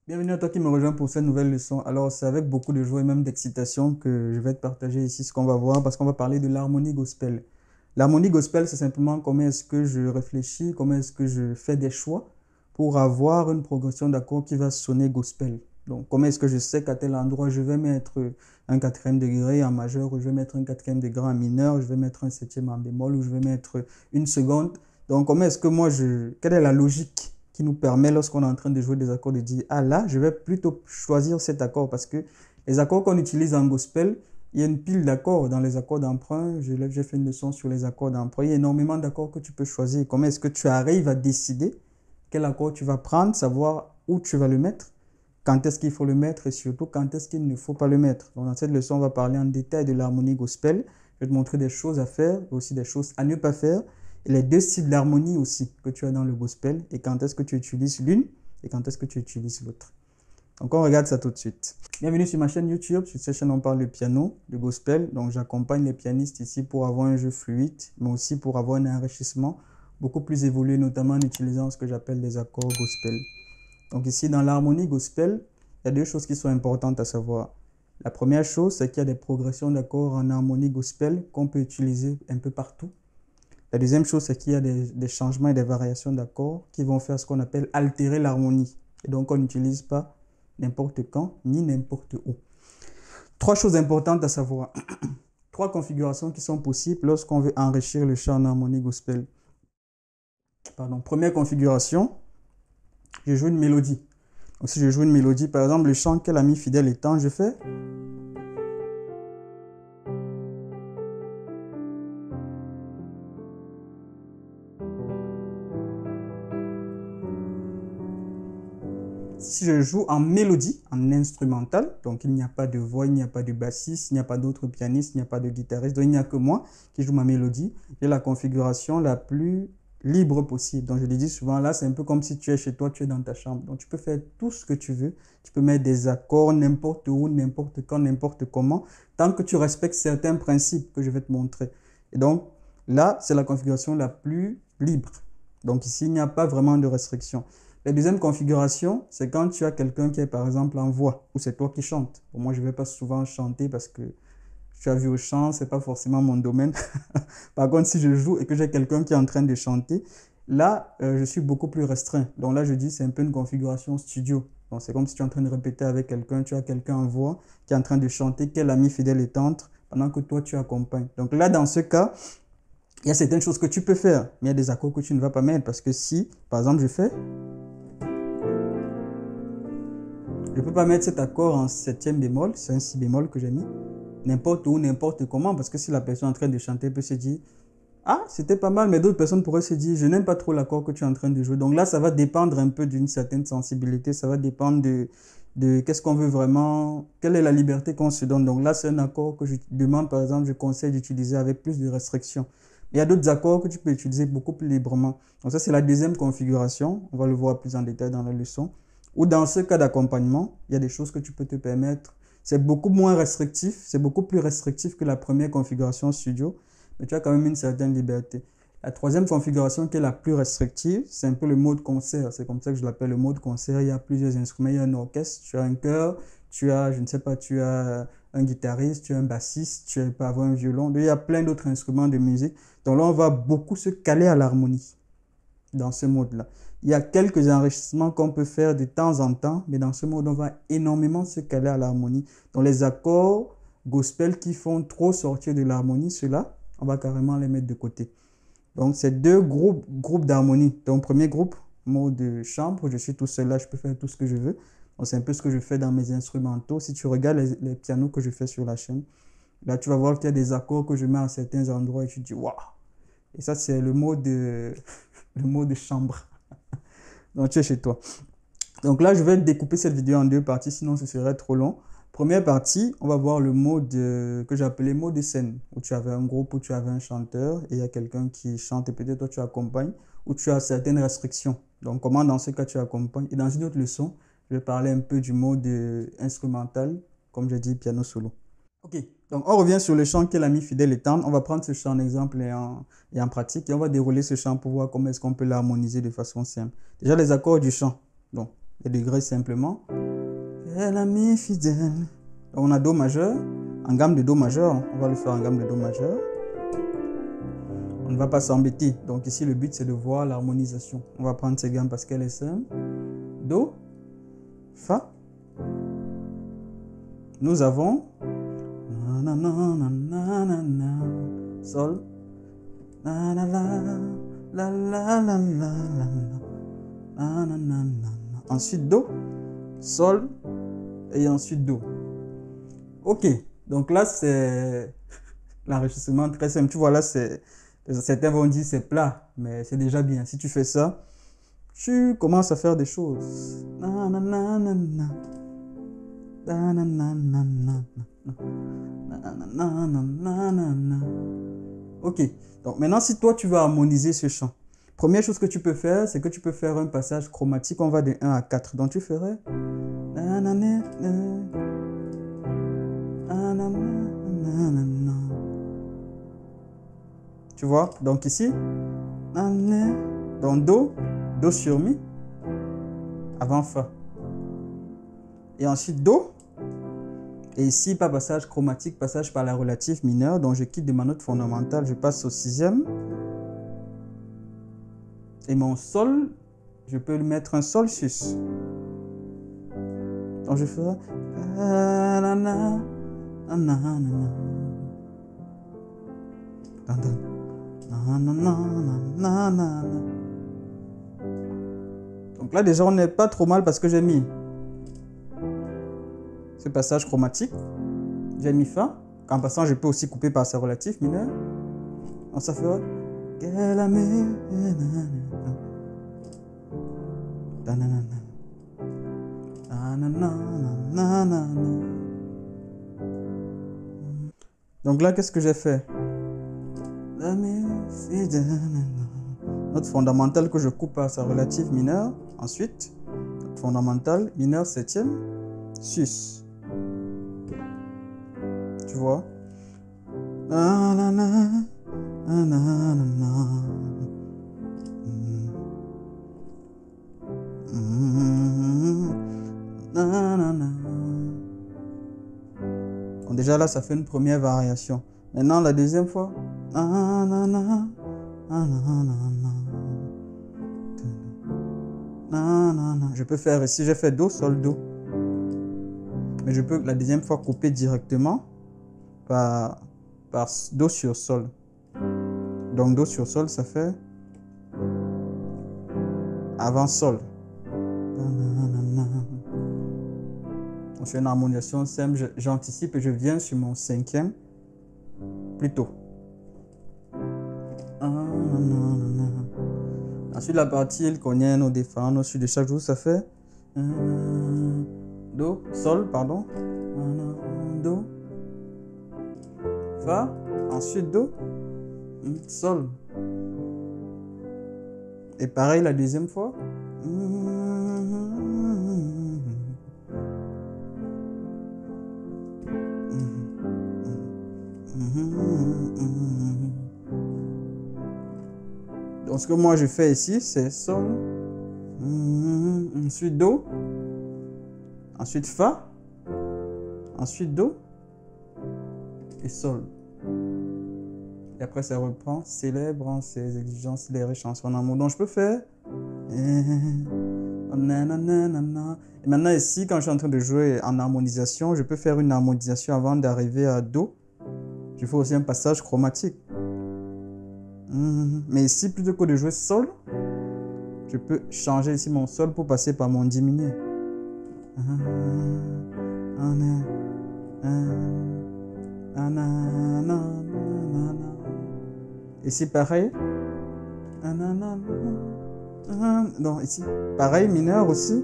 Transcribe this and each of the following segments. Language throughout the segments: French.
Bienvenue à toi qui me rejoins pour cette nouvelle leçon. Alors, c'est avec beaucoup de joie et même d'excitation que je vais te partager ici ce qu'on va voir parce qu'on va parler de l'harmonie gospel. L'harmonie gospel, c'est simplement comment est-ce que je réfléchis, comment est-ce que je fais des choix pour avoir une progression d'accords qui va sonner gospel. Donc, comment est-ce que je sais qu'à tel endroit, je vais mettre un quatrième degré en majeur, ou je vais mettre un quatrième degré en mineur, je vais mettre un septième en bémol, ou je vais mettre une seconde. Donc, comment est-ce que quelle est la logique qui nous permet, lorsqu'on est en train de jouer des accords, de dire, ah là, je vais plutôt choisir cet accord parce que les accords qu'on utilise en gospel, il y a une pile d'accords dans les accords d'emprunt. J'ai fait une leçon sur les accords d'emprunt. Il y a énormément d'accords que tu peux choisir. Comment est-ce que tu arrives à décider quel accord tu vas prendre, savoir où tu vas le mettre, quand est-ce qu'il faut le mettre et surtout quand est-ce qu'il ne faut pas le mettre. Donc, dans cette leçon, on va parler en détail de l'harmonie gospel. Je vais te montrer des choses à faire et aussi des choses à ne pas faire. Et les deux styles d'harmonie aussi que tu as dans le gospel et quand est-ce que tu utilises l'une et quand est-ce que tu utilises l'autre. Donc, on regarde ça tout de suite. Bienvenue sur ma chaîne YouTube. Sur cette chaîne, on parle de piano, de gospel. Donc, j'accompagne les pianistes ici pour avoir un jeu fluide, mais aussi pour avoir un enrichissement beaucoup plus évolué, notamment en utilisant ce que j'appelle des accords gospel. Donc, ici, dans l'harmonie gospel, il y a deux choses qui sont importantes à savoir. La première chose, c'est qu'il y a des progressions d'accords en harmonie gospel qu'on peut utiliser un peu partout. La deuxième chose, c'est qu'il y a des changements et des variations d'accords qui vont faire ce qu'on appelle altérer l'harmonie. Et donc, on n'utilise pas n'importe quand ni n'importe où. Trois choses importantes à savoir. Trois configurations qui sont possibles lorsqu'on veut enrichir le chant en harmonie gospel. Pardon. Première configuration, je joue une mélodie. Donc, si je joue une mélodie, par exemple, le chant Quel ami fidèle étant, je fais. Si je joue en mélodie, en instrumental, donc il n'y a pas de voix, il n'y a pas de bassiste, il n'y a pas d'autres pianistes, il n'y a pas de guitariste, donc il n'y a que moi qui joue ma mélodie. J'ai la configuration la plus libre possible. Donc je le dis souvent, là c'est un peu comme si tu es chez toi, tu es dans ta chambre. Donc tu peux faire tout ce que tu veux. Tu peux mettre des accords n'importe où, n'importe quand, n'importe comment, tant que tu respectes certains principes que je vais te montrer. Et donc là, c'est la configuration la plus libre. Donc ici, il n'y a pas vraiment de restriction. La deuxième configuration, c'est quand tu as quelqu'un qui est par exemple en voix, ou c'est toi qui chantes. Bon, moi, je ne vais pas souvent chanter parce que tu as vu au chant, ce n'est pas forcément mon domaine. Par contre, si je joue et que j'ai quelqu'un qui est en train de chanter, là, je suis beaucoup plus restreint. Donc là, je dis, c'est un peu une configuration studio. Donc c'est comme si tu es en train de répéter avec quelqu'un, tu as quelqu'un en voix qui est en train de chanter, quel ami fidèle et tendre, pendant que toi, tu accompagnes. Donc là, dans ce cas, il y a certaines choses que tu peux faire, mais il y a des accords que tu ne vas pas mettre parce que si, par exemple, je fais. Je ne peux pas mettre cet accord en septième bémol, c'est un si bémol que j'ai mis, n'importe où, n'importe comment, parce que si la personne est en train de chanter peut se dire, ah, c'était pas mal, mais d'autres personnes pourraient se dire, je n'aime pas trop l'accord que tu es en train de jouer. Donc là, ça va dépendre un peu d'une certaine sensibilité, ça va dépendre de qu'est-ce qu'on veut vraiment, quelle est la liberté qu'on se donne. Donc là, c'est un accord que je demande, par exemple, je conseille d'utiliser avec plus de restrictions. Il y a d'autres accords que tu peux utiliser beaucoup plus librement. Donc ça, c'est la deuxième configuration. On va le voir plus en détail dans la leçon. Ou dans ce cas d'accompagnement, il y a des choses que tu peux te permettre. C'est beaucoup moins restrictif, c'est beaucoup plus restrictif que la première configuration studio, mais tu as quand même une certaine liberté. La troisième configuration qui est la plus restrictive, c'est un peu le mode concert. C'est comme ça que je l'appelle le mode concert. Il y a plusieurs instruments, il y a un orchestre, tu as un chœur, tu as, je ne sais pas, tu as un guitariste, tu as un bassiste, tu peux avoir un violon. Il y a plein d'autres instruments de musique. Donc là, on va beaucoup se caler à l'harmonie dans ce mode-là. Il y a quelques enrichissements qu'on peut faire de temps en temps, mais dans ce mode, on va énormément se caler à l'harmonie. Donc les accords gospel qui font trop sortir de l'harmonie, ceux-là, on va carrément les mettre de côté. Donc c'est deux groupes d'harmonie. Donc premier groupe, mode de chambre, je suis tout seul là, je peux faire tout ce que je veux. Donc c'est un peu ce que je fais dans mes instrumentaux. Si tu regardes les pianos que je fais sur la chaîne, là tu vas voir qu'il y a des accords que je mets à certains endroits et tu te dis waouh. Et ça c'est le mode de chambre. Donc, tu es chez toi. Donc là, je vais découper cette vidéo en deux parties, sinon ce serait trop long. Première partie, on va voir le mode que j'appelais mode de scène, où tu avais un groupe, où tu avais un chanteur, et il y a quelqu'un qui chante, et peut-être toi tu accompagnes, où tu as certaines restrictions. Donc, comment dans ce cas tu accompagnes. Et dans une autre leçon, je vais parler un peu du mode instrumental, comme j'ai dit, piano solo. Ok, donc on revient sur le chant Quel ami fidèle et tendre. On va prendre ce chant en exemple et en pratique et on va dérouler ce chant pour voir comment est-ce qu'on peut l'harmoniser de façon simple. Déjà les accords du chant. Donc les degrés simplement. Fidèle ami fidèle. Donc on a Do majeur, en gamme de Do majeur, on va le faire en gamme de Do majeur. On ne va pas s'embêter. Donc ici, le but, c'est de voir l'harmonisation. On va prendre cette gamme parce qu'elle est simple. Do, Fa. Nous avons Sol. Ensuite Do, Sol et ensuite Do. Ok, donc là, c'est l'enrichissement très simple. Tu vois, là, certains vont dire c'est plat, mais c'est déjà bien. Si tu fais ça, tu commences à faire des choses. Ok, donc maintenant, si toi, tu veux harmoniser ce chant, première chose que tu peux faire, c'est que tu peux faire un passage chromatique. On va de 1 à 4. Donc, tu ferais... Tu vois, donc ici, donc Do, Do sur Mi, avant Fa. Et ensuite Do. Et ici, pas passage chromatique, passage par la relative mineure. Donc je quitte de ma note fondamentale, je passe au 6e. Et mon Sol, je peux lui mettre un Sol sus. Donc je ferai... Donc là déjà on n'est pas trop mal parce que j'ai mis ce passage chromatique, j'ai mis Fa. En passant je peux aussi couper par sa relative mineure. Donc ça fera donc là qu'est-ce que j'ai fait? Note fondamentale que je coupe par sa relative mineure. Ensuite, note fondamentale, mineure 7e, sus. Tu vois? Bon, déjà là, ça fait une première variation. Maintenant, la deuxième fois. Je peux faire ici, j'ai fait Do, Sol, Do. Mais je peux la deuxième fois couper directement par Do sur Sol. Donc Do sur Sol, ça fait avant Sol. Je fais une harmonisation simple, j'anticipe et je viens sur mon 5e plus tôt. Ensuite, la partie, il connaît nos défauts, nos suites de chaque jour, ça fait Do, Sol, pardon. Do, Fa, ensuite Do, Sol. Et pareil la deuxième fois. Donc ce que moi je fais ici, c'est Sol, ensuite Do, ensuite Fa, ensuite Do et Sol. Et après ça reprend, célèbre ses exigences, les chansons en amour. Donc je peux faire... Et maintenant ici, quand je suis en train de jouer en harmonisation, je peux faire une harmonisation avant d'arriver à Do. Je fais aussi un passage chromatique. Mais ici, plutôt que de jouer Sol, je peux changer ici mon Sol pour passer par mon diminué. Ici, pareil. Non, ici, pareil, mineur aussi.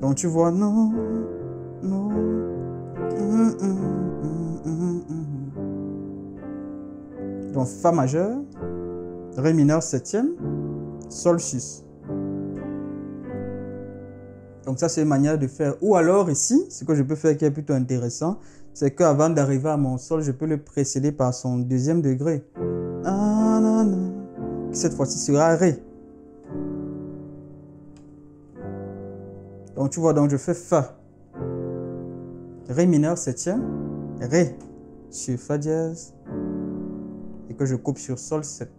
Donc tu vois, non. Donc Fa majeur, Ré mineur 7e, Sol sus. Donc ça, c'est une manière de faire. Ou alors ici, ce que je peux faire qui est plutôt intéressant, c'est qu'avant d'arriver à mon sol, je peux le précéder par son deuxième degré. Cette fois-ci sera Ré. Donc tu vois, donc je fais Fa. Ré mineur septième, Ré sur Fa dièse, et que je coupe sur Sol 7.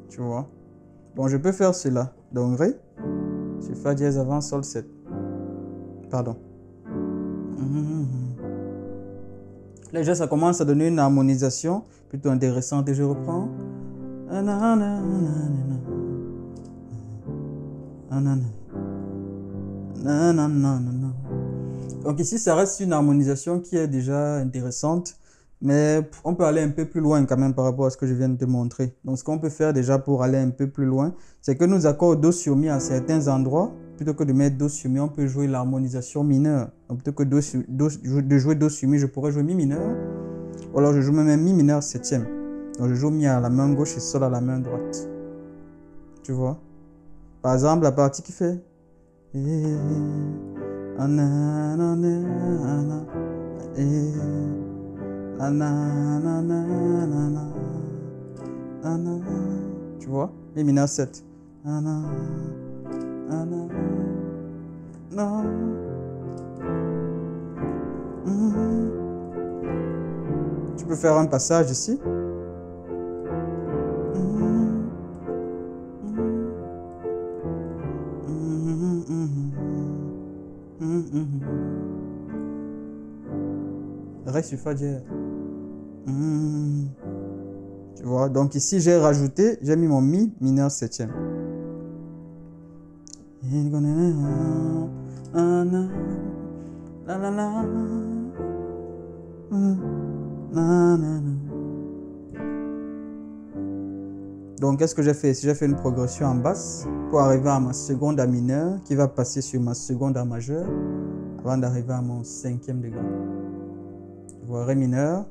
Tu vois? Bon, je peux faire cela. Donc Ré sur Fa dièse avant Sol 7. Pardon. Là, ça commence à donner une harmonisation plutôt intéressante et je reprends. Donc ici, ça reste une harmonisation qui est déjà intéressante, mais on peut aller un peu plus loin quand même par rapport à ce que je viens de te montrer. Donc ce qu'on peut faire déjà pour aller un peu plus loin, c'est que nous accords Do sur Mi à certains endroits, plutôt que de mettre Do sur Mi, on peut jouer l'harmonisation mineure. Donc plutôt que de jouer Do sur Mi, je pourrais jouer Mi mineur, ou alors je joue même Mi mineur septième. Donc je joue Mi à la main gauche et Sol à la main droite. Tu vois? Par exemple, la partie qui fait... Tu vois? Mi mineur 7. Tu peux faire un passage ici. Ré sur Fa dièse. Tu vois, donc ici j'ai rajouté, j'ai mis mon Mi mineur septième. Donc qu'est-ce que j'ai fait ici? J'ai fait une progression en basse pour arriver à ma seconde à mineur qui va passer sur ma seconde à majeur avant d'arriver à mon cinquième degré. Tu vois, Ré mineur,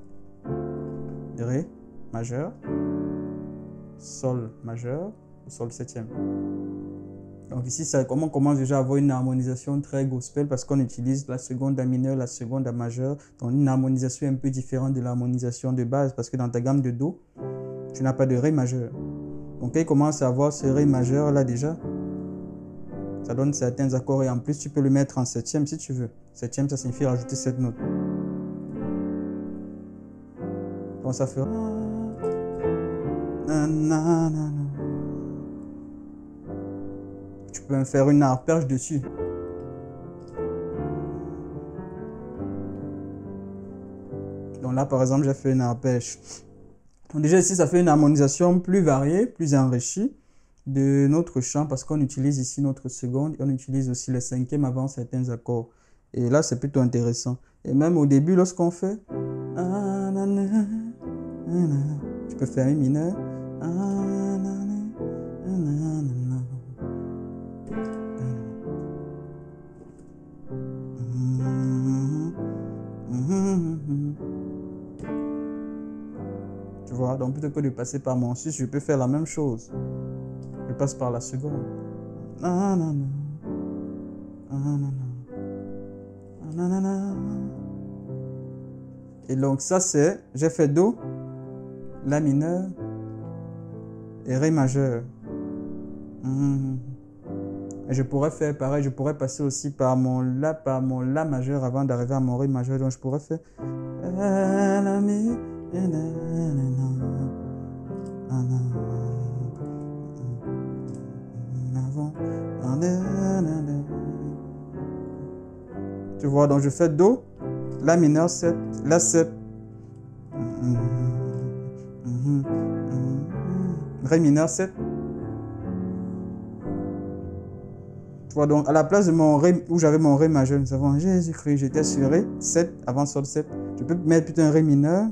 Ré majeur, Sol majeur, Sol septième. Donc ici, on commence déjà à avoir une harmonisation très gospel parce qu'on utilise la seconde à mineur, la seconde à majeur. Donc une harmonisation un peu différente de l'harmonisation de base parce que dans ta gamme de Do, tu n'as pas de Ré majeur. Donc il commence à avoir ce Ré majeur là déjà. Ça donne certains accords et en plus tu peux le mettre en septième si tu veux. Septième, ça signifie rajouter cette note. Donc ça fait... Tu peux me faire une arpège dessus. Donc là, par exemple, j'ai fait une arpège. Donc déjà ici, ça fait une harmonisation plus variée, plus enrichie de notre chant parce qu'on utilise ici notre seconde et on utilise aussi le cinquième avant certains accords. Et là, c'est plutôt intéressant. Et même au début, lorsqu'on fait... Tu peux faire une mineur. Tu vois, donc plutôt que de passer par mon sus, je peux faire la même chose. Je passe par la seconde. Et donc ça c'est, j'ai fait Do, La mineur et Ré majeur. Et je pourrais faire pareil, je pourrais passer aussi par mon La majeur avant d'arriver à mon Ré majeur. Donc je pourrais faire tu vois, donc je fais Do, La mineur 7, La 7, Ré mineur 7. Tu vois, donc à la place de mon Ré, où j'avais mon Ré majeur, nous avons Jésus-Christ, j'étais sur Ré 7 avant Sol 7. Je peux mettre plutôt un Ré mineur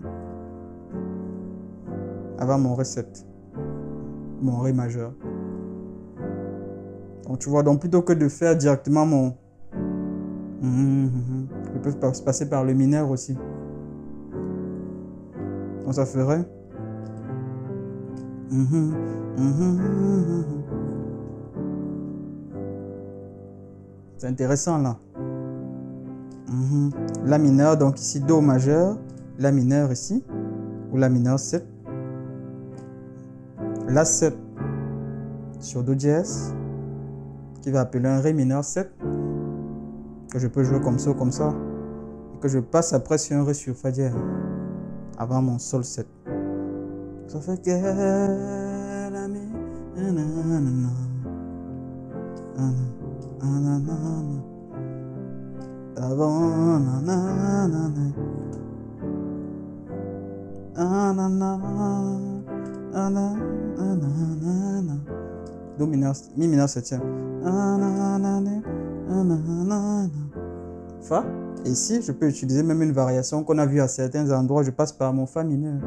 avant mon Ré 7, mon Ré majeur. Donc tu vois, donc plutôt que de faire directement Je peux passer par le mineur aussi. Donc ça ferait. C'est intéressant là. La mineur, donc ici Do majeur, La mineur ici, ou La mineur 7. La 7 sur Do dièse, qui va appeler un Ré mineur 7, que je peux jouer comme ça ou comme ça, et que je passe après sur un Ré sur Fa dièse, avant mon Sol 7. Ça fait que Do mineur, Mi mineur septième. Fa. Et ici, je peux utiliser même une variation qu'on a vue à certains endroits. Je passe par mon Fa mineur.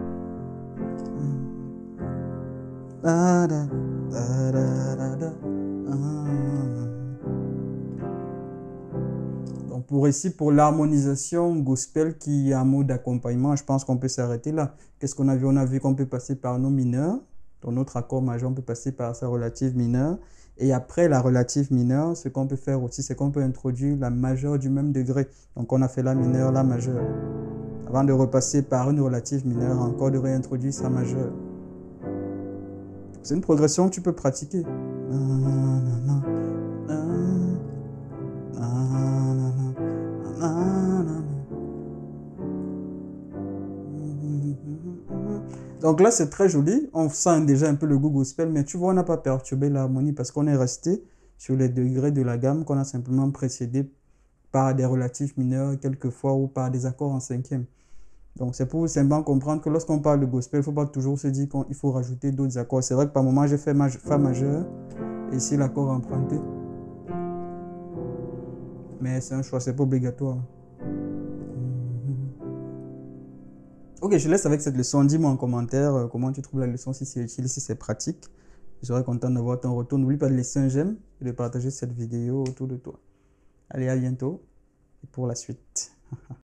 Donc pour ici, pour l'harmonisation gospel qui est un mot d'accompagnement, je pense qu'on peut s'arrêter là. Qu'est-ce qu'on a vu? On a vu qu'on peut passer par nos mineurs. Dans notre accord majeur, on peut passer par sa relative mineure. Et après la relative mineure, ce qu'on peut faire aussi, c'est qu'on peut introduire la majeure du même degré. Donc on a fait la mineure, la majeure. Avant de repasser par une relative mineure, encore de réintroduire sa majeure. C'est une progression que tu peux pratiquer. Donc là, c'est très joli. On sent déjà un peu le goût gospel, mais tu vois, on n'a pas perturbé l'harmonie parce qu'on est resté sur les degrés de la gamme qu'on a simplement précédé par des relatifs mineurs quelquefois ou par des accords en cinquième. Donc c'est pour simplement comprendre que lorsqu'on parle de gospel, il ne faut pas toujours se dire qu'il faut rajouter d'autres accords. C'est vrai que par moment, j'ai fait Fa majeur et ici l'accord emprunté. Mais c'est un choix, c'est pas obligatoire. Ok, je laisse avec cette leçon. Dis-moi en commentaire comment tu trouves la leçon, si c'est utile, si c'est pratique. Je serais content d'avoir ton retour. N'oublie pas de laisser un j'aime et de partager cette vidéo autour de toi. Allez, à bientôt et pour la suite.